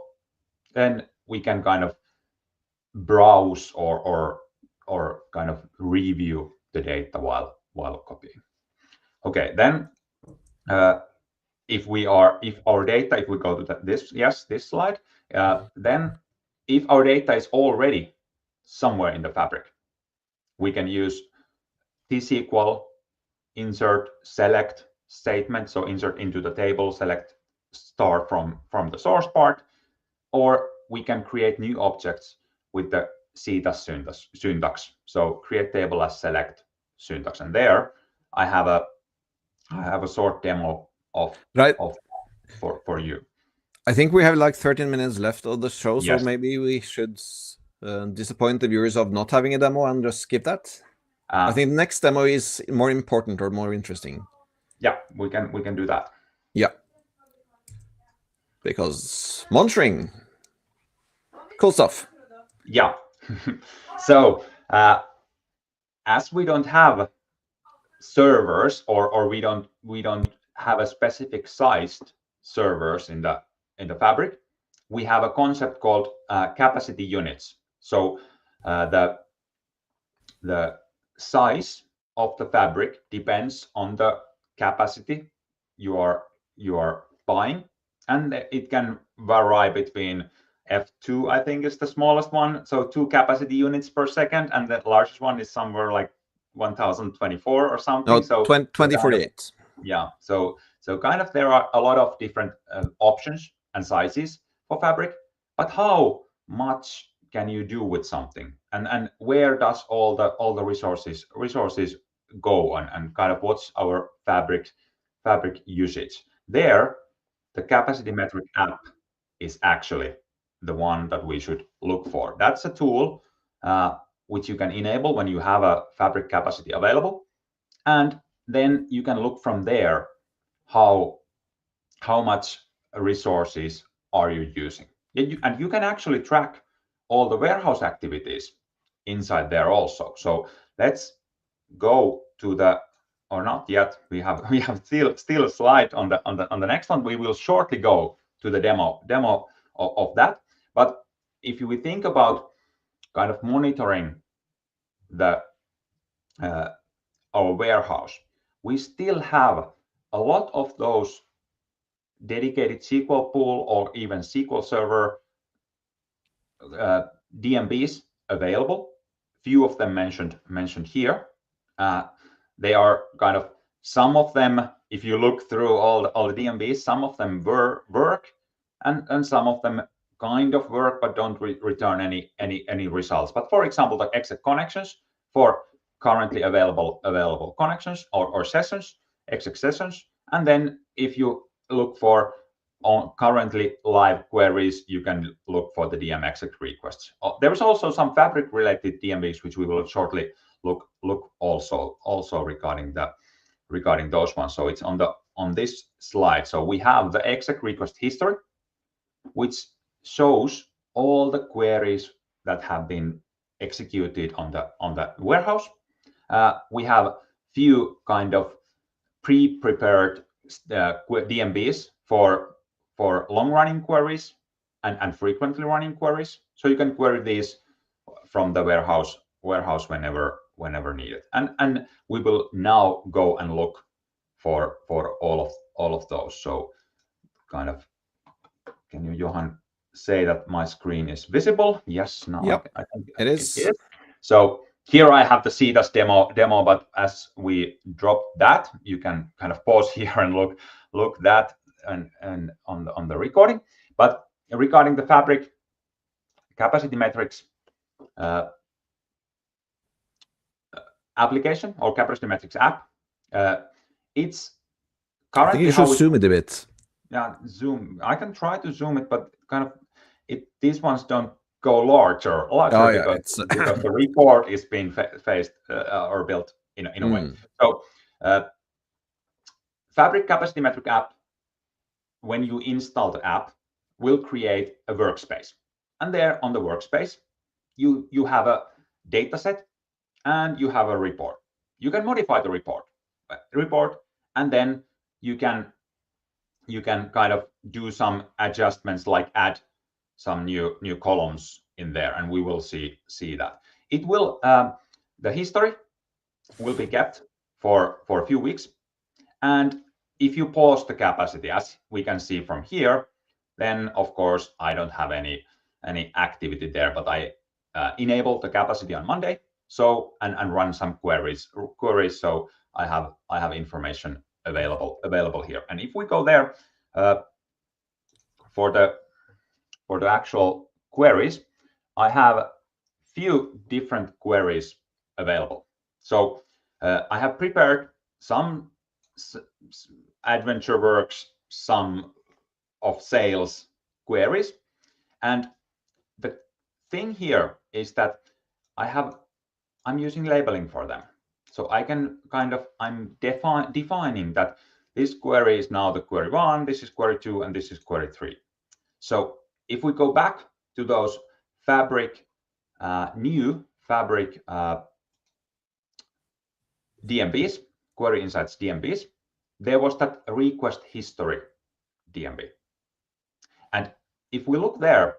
then we can kind of browse or kind of review the data while copying. Okay, then if we go to this slide, then if our data is already somewhere in the fabric, we can use T-SQL insert select statement, so insert into the table, select star from the source part, or we can create new objects with the CTAS syntax. So create table as select syntax, and there I have a short demo of for you. I think we have like 13 minutes left of the show, Yes. so maybe we should disappoint the viewers of not having a demo and just skip that. I think the next demo is more important or more interesting. Yeah, we can do that. Yeah, because monitoring, cool stuff. Yeah. So as we don't have servers, or we don't have a specific sized servers in the fabric, we have a concept called capacity units. So the size of the fabric depends on the capacity you are buying, and it can vary between F2, I think, is the smallest one, so 2 capacity units per second, and the largest one is somewhere like 1024 or something. No, so 2048. Yeah, so kind of there are a lot of different options and sizes for fabric, but how much can you do with something, and where does all the resources go, and kind of what's our fabric usage? There, the capacity metric app is actually the one that we should look for. That's a tool which you can enable when you have a fabric capacity available, and then you can look from there how much resources are you using, and you can actually track all the warehouse activities inside there also. So let's go to the, or not yet, we have still a slide on the next one. We will shortly go to the demo of that. But if we think about kind of monitoring the our warehouse, we still have a lot of those dedicated SQL pool or even SQL Server DMBs available. Few of them mentioned here. They are kind of, some of them, if you look through all the DMBs, some of them work, and some of them kind of work but don't return any results. But for example, the exec connections for currently available connections or sessions, exec sessions, and then if you look for on currently live queries, you can look for the DM exec requests. There is also some fabric related DMBs which we will shortly look also regarding those ones. So it's on this slide. So we have the exec request history, which shows all the queries that have been executed on the warehouse. We have few kind of pre-prepared DMBs for long-running queries and frequently running queries. So you can query these from the warehouse whenever needed. And we will now go and look for all of those. So kind of, can you, Johan, say that my screen is visible? Yes, now Yep, I think it is. So here I have the CDAS demo, but as we drop that, you can kind of pause here and look that and on the recording. But regarding the Fabric capacity metrics application or capacity metrics app, it's currently I think you should zoom it a bit. Yeah, zoom. I can try to zoom it, but kind of these ones don't go larger because the report is being faced or built in a way. So Fabric capacity metric app, when you install the app, will create a workspace, and there on the workspace you have a data set and you have a report. You can modify the report, and then you can kind of do some adjustments, like add some new columns in there, and we will see that. It will the history will be kept for a few weeks, and if you pause the capacity, as we can see from here, then of course I don't have any activity there, but I enable the capacity on Monday, so and run some queries, so I have information available here. And if we go there for the actual queries, I have few different queries available. So I have prepared some AdventureWorks, some of sales queries, and the thing here is that I'm using labeling for them. So I can kind of, I'm defining that this query is now the query 1, this is query 2, and this is query 3. So if we go back to those Fabric, new Fabric DMBs, query insights DMBs, there was that request history DMB. And if we look there,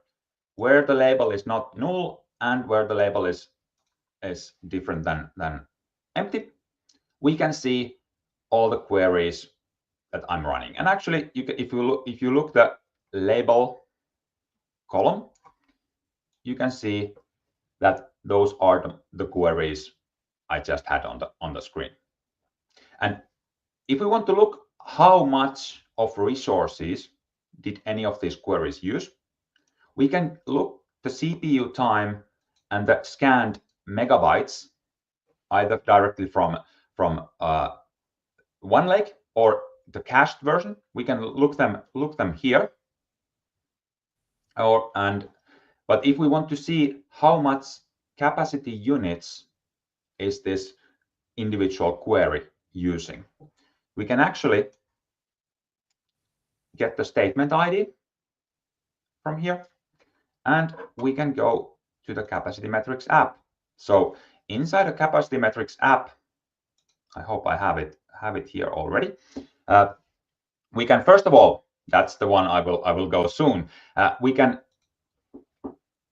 where the label is not null and where the label is different than empty, we can see all the queries that I'm running. And actually, if you look the label column, you can see that those are the queries I just had on the screen. And if we want to look how much of resources did any of these queries use, we can look the CPU time and the scanned megabytes, either directly from OneLake or the cached version. We can look them here. But if we want to see how much capacity units is this individual query using, we can actually get the statement ID from here, and we can go to the capacity metrics app. So inside the capacity metrics app, I hope I have it here already. We can, first of all, that's the one I will go soon. We can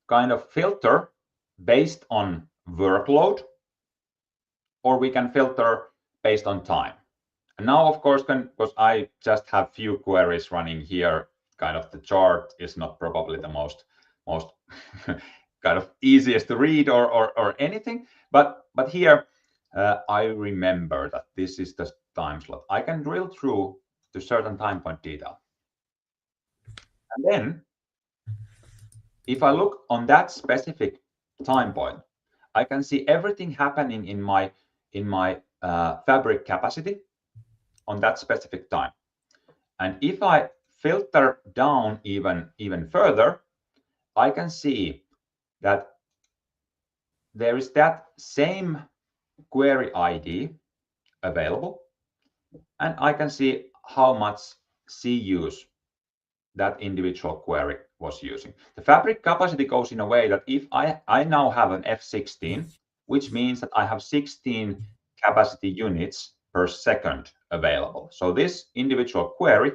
kind of filter based on workload, or we can filter based on time. And now, of course, because I just have few queries running here, kind of the chart is not probably the most kind of easiest to read or anything, but here I remember that this is the time slot. I can drill through to certain time point detail, and then if I look on that specific time point, I can see everything happening in my Fabric capacity on that specific time. And if I filter down even further, I can see that there is that same query ID available, and I can see how much CUs that individual query was using. The fabric capacity goes in a way that if I now have an F16, which means that I have 16 capacity units per second available. So this individual query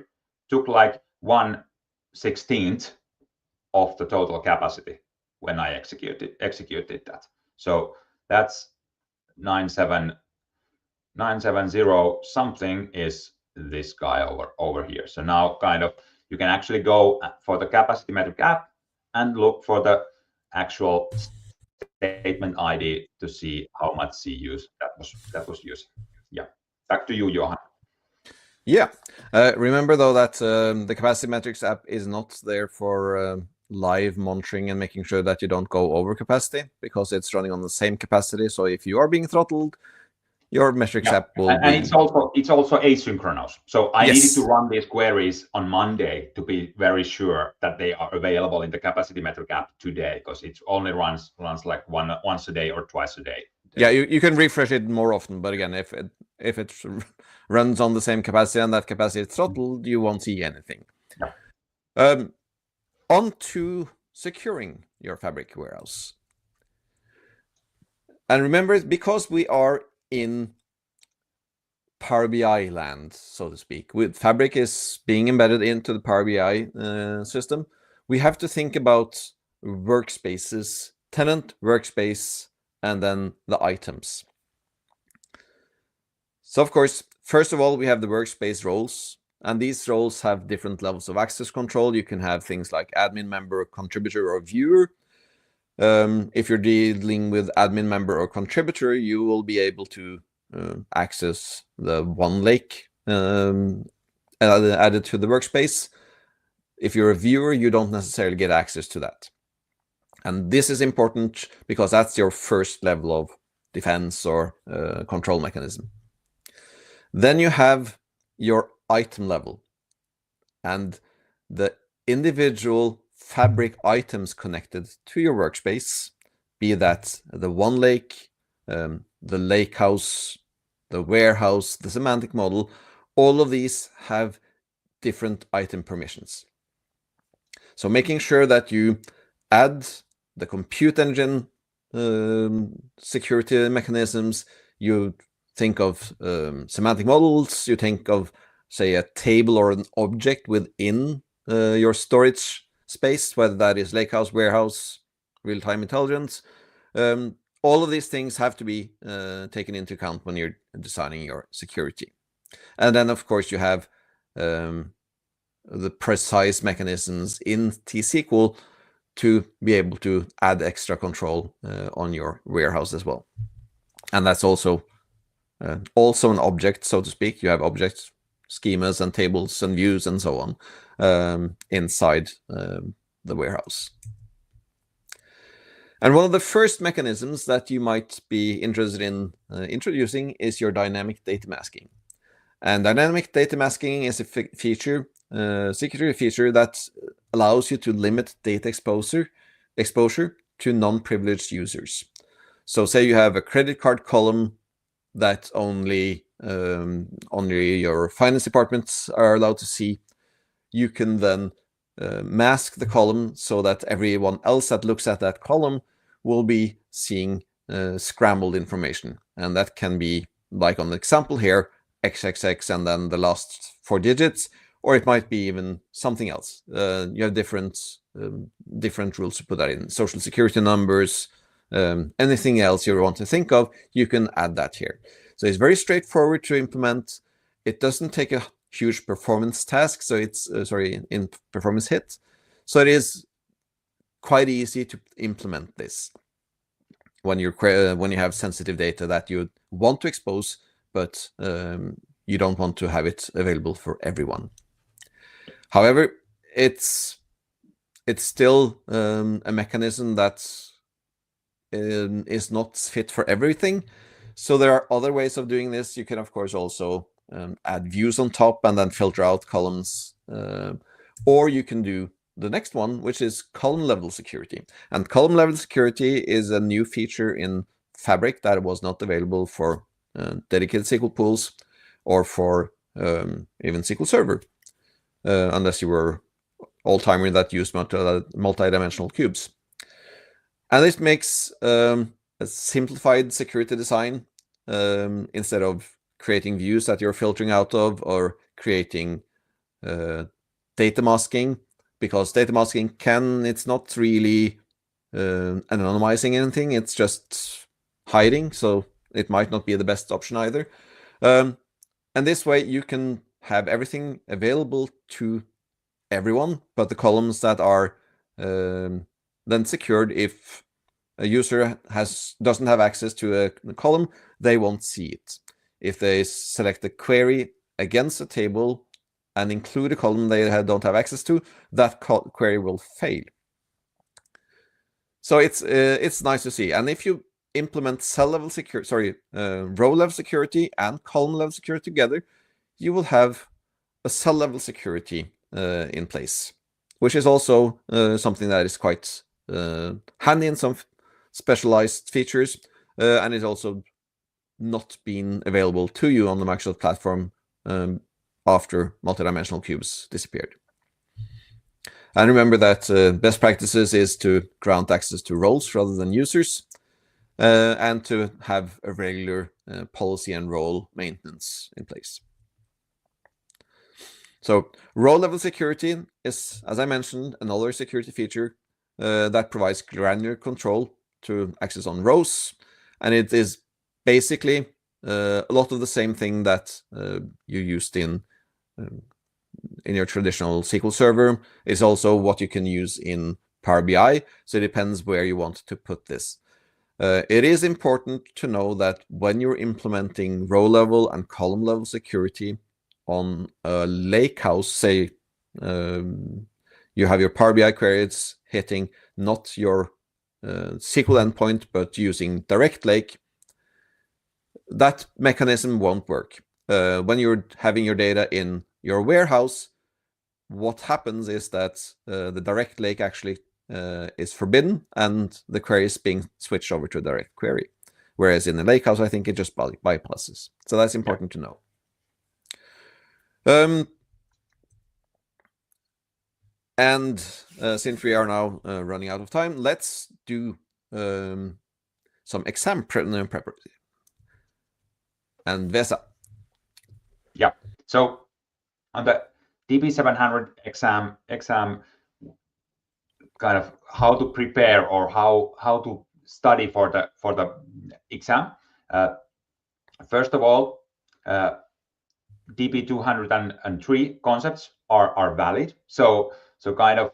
took like 1/16 of the total capacity when I executed that. So that's 970 something is this guy over here. So now kind of you can actually go for the capacity metric app and look for the actual statement ID to see how much CUs that was used. Yeah, back to you, Johan. Yeah, remember though that the capacity metrics app is not there for live monitoring and making sure that you don't go over capacity, because it's running on the same capacity. So if you are being throttled, your metrics app will and be... it's also asynchronous. So I needed to run these queries on Monday to be very sure that they are available in the capacity metric app today, because it only runs like once a day or twice a day. Yeah, you can refresh it more often, but again, if it runs on the same capacity and that capacity is throttled, you won't see anything. Yeah. On to securing your Fabric warehouse. And remember, because we are in Power BI land, so to speak, with Fabric is being embedded into the Power BI system, we have to think about workspaces, tenant, workspace, and then the items. So of course, first of all, we have the workspace roles, and these roles have different levels of access control. You can have things like admin member, contributor, or viewer. If you're dealing with admin member or contributor, you will be able to access the one lake added to the workspace. If you're a viewer, you don't necessarily get access to that. And this is important because that's your first level of defense or control mechanism. Then you have your item level, and the individual Fabric items connected to your workspace, be that the one lake, the lake house, the warehouse, the semantic model, all of these have different item permissions. So making sure that you add the compute engine security mechanisms, you think of semantic models, you think of, say, a table or an object within your storage space, whether that is lakehouse, warehouse, real-time intelligence. All of these things have to be taken into account when you're designing your security. And then, of course, you have the precise mechanisms in T-SQL to be able to add extra control on your warehouse as well. And that's also an object, so to speak. You have objects, schemas, and tables, and views, and so on inside the warehouse. And one of the first mechanisms that you might be interested in introducing is your dynamic data masking. And dynamic data masking is a feature, security feature that allows you to limit data exposure to non-privileged users. So say you have a credit card column that only your finance departments are allowed to see. You can then mask the column so that everyone else that looks at that column will be seeing scrambled information. And that can be, like on the example here, XXX and then the last 4 digits, or it might be even something else. You have different rules to put that in. Social security numbers, anything else you want to think of, you can add that here. So it's very straightforward to implement. It doesn't take a huge performance task, so it's in performance hit. So it is quite easy to implement this when you have sensitive data that you want to expose, but you don't want to have it available for everyone. However, it's still a mechanism that is not fit for everything. So there are other ways of doing this. You can, of course, also add views on top and then filter out columns. Or you can do the next one, which is column level security. And column level security is a new feature in Fabric that was not available for dedicated SQL pools or for even SQL Server, unless you were old-timer that use multi-dimensional cubes. And this makes a simplified security design instead of creating views that you're filtering out of, or creating data masking, because data masking it's not really anonymizing anything, it's just hiding, so it might not be the best option either. And this way you can have everything available to everyone, but the columns that are then secured, if a user doesn't have access to a column, they won't see it. If they select a query against a table and include a column they don't have access to, that query will fail. So it's nice to see. And if you implement row-level security and column-level security together, you will have a cell-level security in place, which is also something that is quite handy in some specialized features, and is also not been available to you on the Microsoft platform after multidimensional cubes disappeared. And remember that best practices is to grant access to roles rather than users, and to have a regular policy and role maintenance in place. So row-level security is, as I mentioned, another security feature that provides granular control to access on rows, and it is basically a lot of the same thing that you used in your traditional SQL Server is also what you can use in Power BI. So it depends where you want to put this. It is important to know that when you're implementing row-level and column-level security on a lakehouse, say you have your Power BI queries hitting not your SQL endpoint, but using Direct Lake, that mechanism won't work. When you're having your data in your warehouse, what happens is that the Direct Lake actually is forbidden, and the query is being switched over to a direct query. Whereas in the lakehouse, I think it just bypasses. So that's important to know. And since we are now running out of time, let's do some exam preparation. And Vesa. Yeah. So on the DP-700 exam, kind of how to prepare or how to study for the exam. First of all, DP-203 concepts are valid. So kind of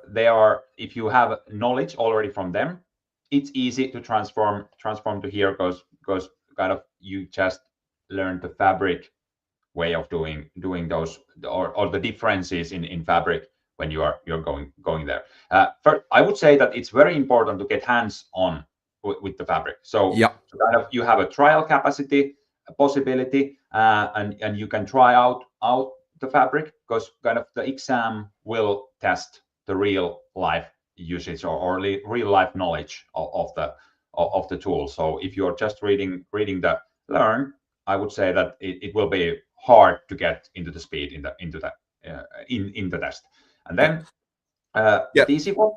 they are, if you have knowledge already from them, it's easy to transform to here, because kind of you just learn the Fabric way of doing those, or the differences in Fabric when you're going there. First, I would say that it's very important to get hands on with the Fabric. So, yeah. So kind of you have a trial capacity, a possibility, and you can try out the Fabric, because kind of the exam will test the real life usage or real life knowledge of the tool. So if you're just reading the learn, I would say that it will be hard to get into the speed in the test. And then the T-SQL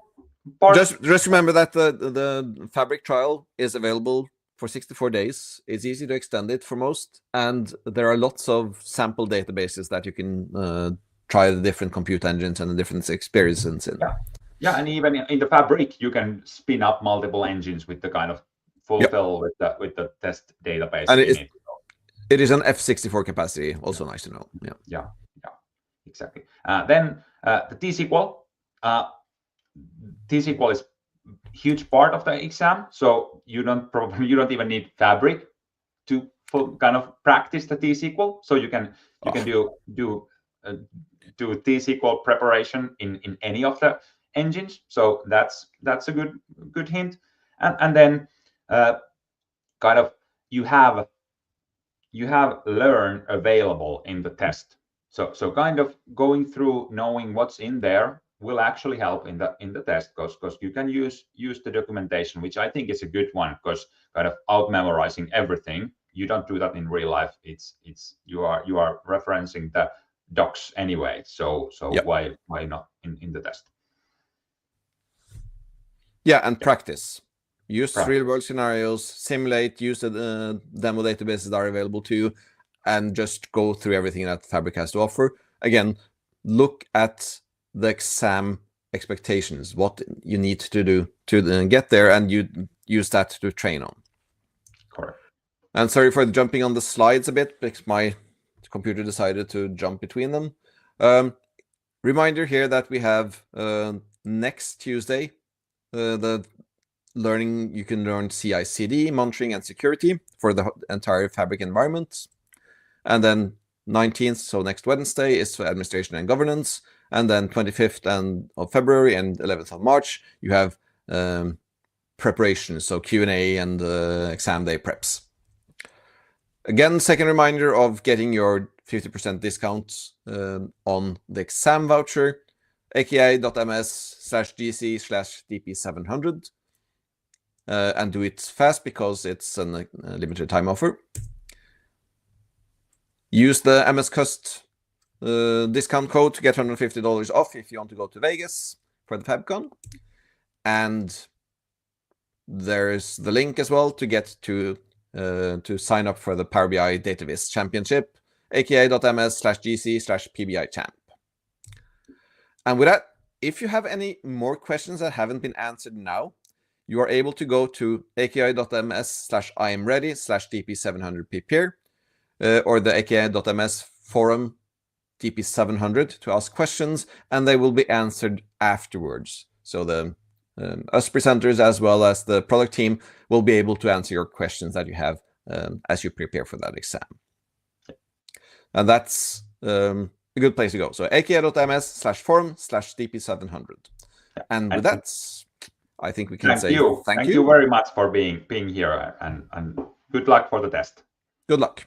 part. Just remember that the Fabric trial is available for 64 days. It's easy to extend it for most, and there are lots of sample databases that you can try the different compute engines and the different experiences in. Yeah, and even in the Fabric, you can spin up multiple engines with the kind of fulfill with the test database. And it is an F64 capacity, also nice to know. Yeah, exactly. Then the T-SQL. T-SQL is a huge part of the exam, so you don't even need Fabric to kind of practice the T-SQL. So you can do T-SQL preparation in any of the engines. So that's a good hint. And then kind of you have learn available in the test. So kind of going through knowing what's in there will actually help in the test, because you can use the documentation, which I think is a good one, because kind of out memorizing everything, you don't do that in real life. You are referencing the docs anyway. So Yep. why not in the test? Yeah, and practice. Use Practice. real-world scenarios, simulate, use the demo databases that are available to you, and just go through everything that Fabric has to offer. Again, look at the exam expectations, what you need to do to get there, and you use that to train on. Correct. And sorry for jumping on the slides a bit, because my computer decided to jump between them. Reminder here that we have next Tuesday, the learning, you can learn CI/CD, monitoring and security for the entire Fabric environment. And then 19th, so next Wednesday, is for administration and governance. And then 25th of February and 11th of March, you have preparation, so Q&A and exam day preps. Again, second reminder of getting your 50% discount on the exam voucher, aka.ms/gc/DP-700. And do it fast because it's a limited time offer. Use the MS Cust discount code to get $150 off if you want to go to Vegas for the FabCon. And there's the link as well to get to sign up for the Power BI Database Championship, aka.ms/gc/PBIChamp. And with that, if you have any more questions that haven't been answered now, you are able to go to aki.ms/IamReady/DP700PPeer or the aki.ms forum DP700 to ask questions, and they will be answered afterwards. So the us presenters as well as the product team will be able to answer your questions that you have as you prepare for that exam. And that's a good place to go. So aki.ms/forum/DP700. And with that, I think we can say thank you. Thank you very much for being here, and good luck for the test. Good luck.